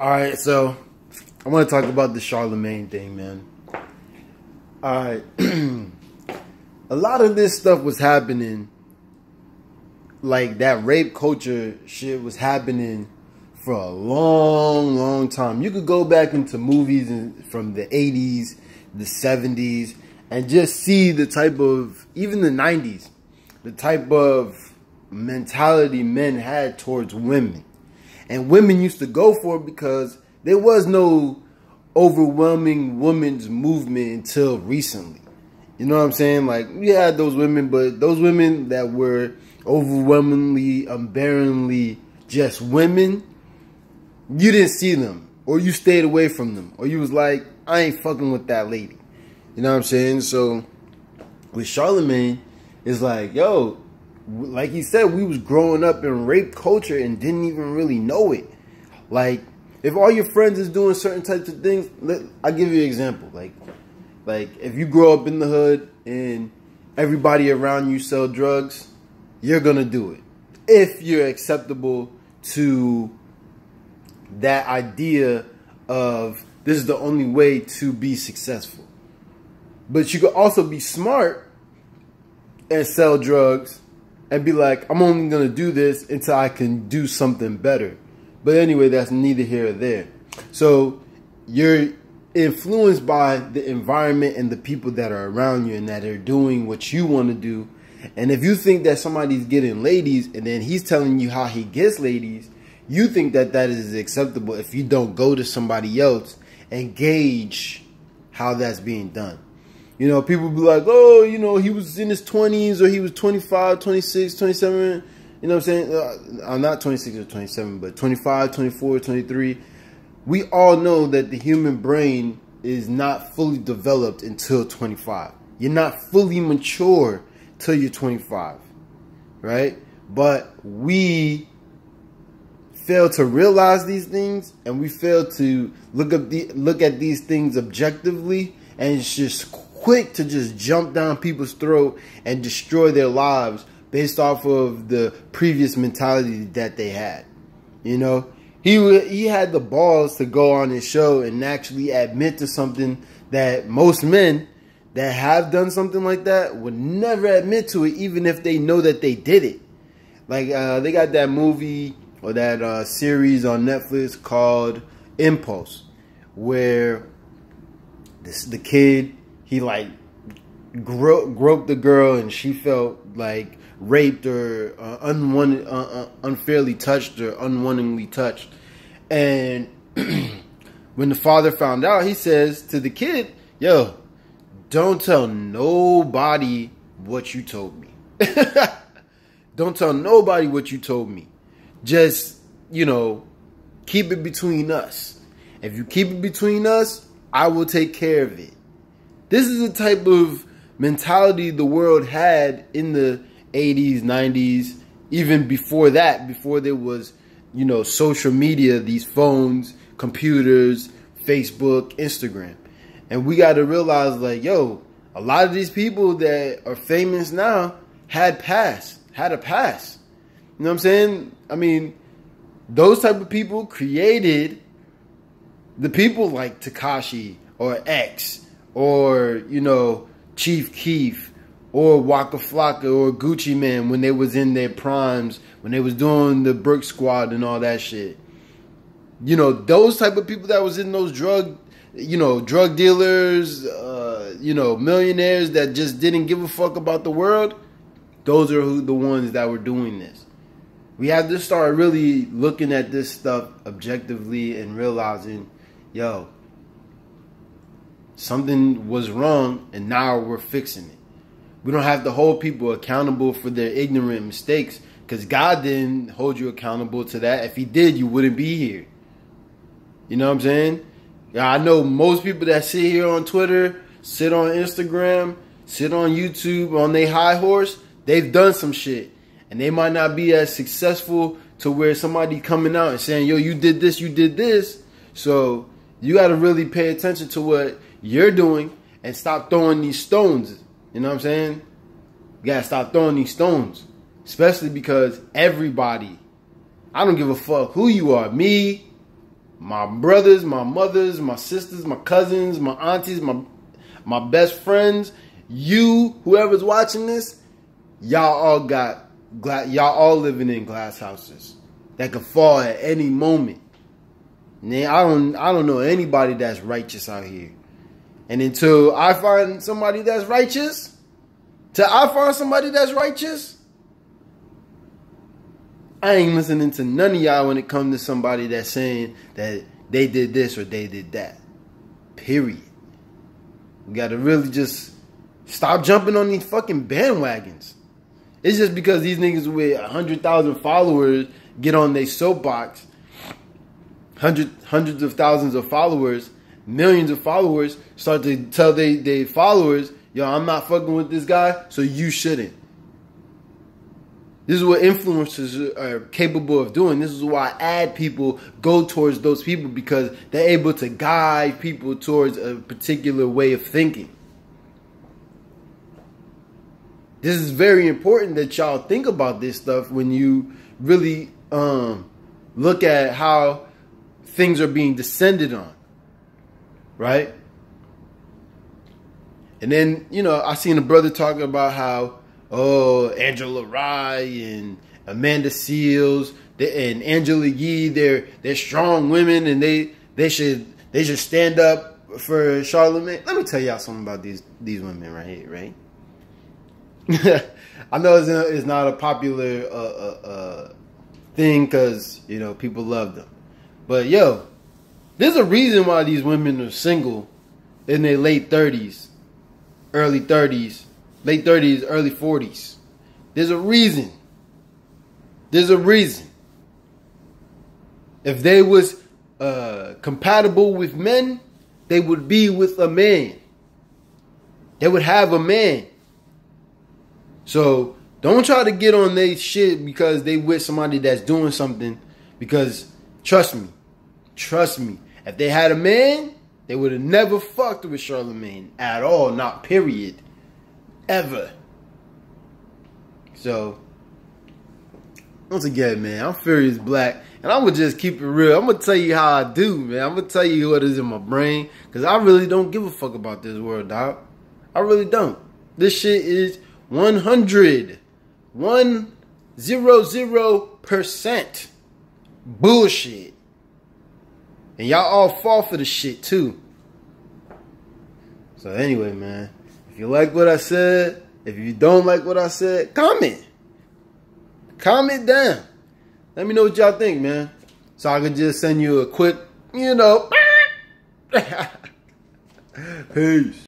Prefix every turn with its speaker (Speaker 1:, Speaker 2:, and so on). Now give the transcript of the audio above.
Speaker 1: All right, so I want to talk about the Charlamagne thing, man. All right. A lot of this stuff was happening, like that rape culture shit was happening for a long, long time. You could go back into movies from the 80s, the 70s, and just see the type of, even the 90s, the type of mentality men had towards women. And women used to go for it because there was no overwhelming women's movement until recently. You know what I'm saying? Like, we had those women, but those women that were overwhelmingly, unbearably just women, you didn't see them, or you stayed away from them, or you was like, I ain't fucking with that lady. You know what I'm saying? So with Charlamagne, it's like, yo, like he said, we was growing up in rape culture and didn't even really know it. Like, if all your friends is doing certain types of things, I'll give you an example. Like if you grow up in the hood and everybody around you sell drugs, you're gonna do it if you're acceptable to that idea of this is the only way to be successful. But you could also be smart and sell drugs and be like, I'm only going to do this until I can do something better. But anyway, that's neither here or there. So you're influenced by the environment and the people that are around you and that are doing what you want to do. And if you think that somebody's getting ladies and then he's telling you how he gets ladies, you think that that is acceptable if you don't go to somebody else and gauge how that's being done. You know, people be like, oh, you know, he was in his 20s or he was 25, 26, 27. You know what I'm saying? I'm not 26 or 27, but 25, 24, 23. We all know that the human brain is not fully developed until 25. You're not fully mature till you're 25, right? But we fail to realize these things, and we fail to look at these things objectively, and it's just quick to just jump down people's throat and destroy their lives based off of the previous mentality that they had. You know, he had the balls to go on his show and actually admit to something that most men that have done something like that would never admit to it, even if they know that they did it. Like, they got that movie or that series on Netflix called Impulse, where the kid, he like groped the girl and she felt like raped or unwanted, unfairly touched or unwittingly touched. And when the father found out, he says to the kid, yo, don't tell nobody what you told me. Don't tell nobody what you told me. Just, you know, keep it between us. If you keep it between us, I will take care of it. This is the type of mentality the world had in the 80s, 90s, even before that, before there was, you know, social media, these phones, computers, Facebook, Instagram. And we got to realize, like, yo, a lot of these people that are famous now had a past. You know what I'm saying? I mean, those type of people created the people like Tekashi or X or, you know, Chief Keef or Waka Flocka or Gucci Man when they was in their primes, when they was doing the Brick Squad and all that shit. You know, those type of people that was in those drug dealers, you know, millionaires that just didn't give a fuck about the world, those are the ones that were doing this. We have to start really looking at this stuff objectively and realizing, yo, something was wrong and now we're fixing it. We don't have to hold people accountable for their ignorant mistakes because God didn't hold you accountable to that. If he did, you wouldn't be here. You know what I'm saying? Yeah, I know most people that sit here on Twitter, sit on Instagram, sit on YouTube on their high horse, they've done some shit. And they might not be as successful to where somebody coming out and saying, yo, you did this, you did this. So you got to really pay attention to what you're doing and stop throwing these stones. You know what I'm saying? You got to stop throwing these stones. Especially because everybody, I don't give a fuck who you are. Me, my brothers, my mothers, my sisters, my cousins, my aunties, my best friends, you, whoever's watching this, y'all all living in glass houses that could fall at any moment. Man, I don't know anybody that's righteous out here. And until I find somebody that's righteous, I ain't listening to none of y'all when it comes to somebody that's saying that they did this or they did that. Period. We got to really just stop jumping on these fucking bandwagons. It's just because these niggas with 100,000 followers get on their soapbox, hundreds of thousands of followers, millions of followers, start to tell they followers, yo, I'm not fucking with this guy, so you shouldn't. This is what influencers are capable of doing. This is why ad people go towards those people, because they're able to guide people towards a particular way of thinking. This is very important that y'all think about this stuff when you really look at how things are being descended on. Right? And then, you know, I seen a brother talking about how, oh, Angela Rye and Amanda Seals and Angela Yee, they're strong women and they should stand up for Charlamagne. Let me tell y'all something about these women right here, right? I know it's not a popular thing because, you know, people love them. But yo, there's a reason why these women are single in their late 30s, early 30s, late 30s, early 40s. There's a reason. There's a reason. If they was compatible with men, they would be with a man. They would have a man. So don't try to get on their shit because they with somebody that's doing something. Because trust me, if they had a man, they would have never fucked with Charlamagne at all. Not period. Ever. So, once again, man, I'm Furious Black. And I'm going to just keep it real. I'm going to tell you how I do, man. I'm going to tell you what is in my brain. Because I really don't give a fuck about this world, dog. I really don't. This shit is 100% bullshit. And y'all all fall for the shit too. So anyway, man, if you like what I said, if you don't like what I said, comment. Comment down. Let me know what y'all think, man. So I can just send you a quick, you know. Peace.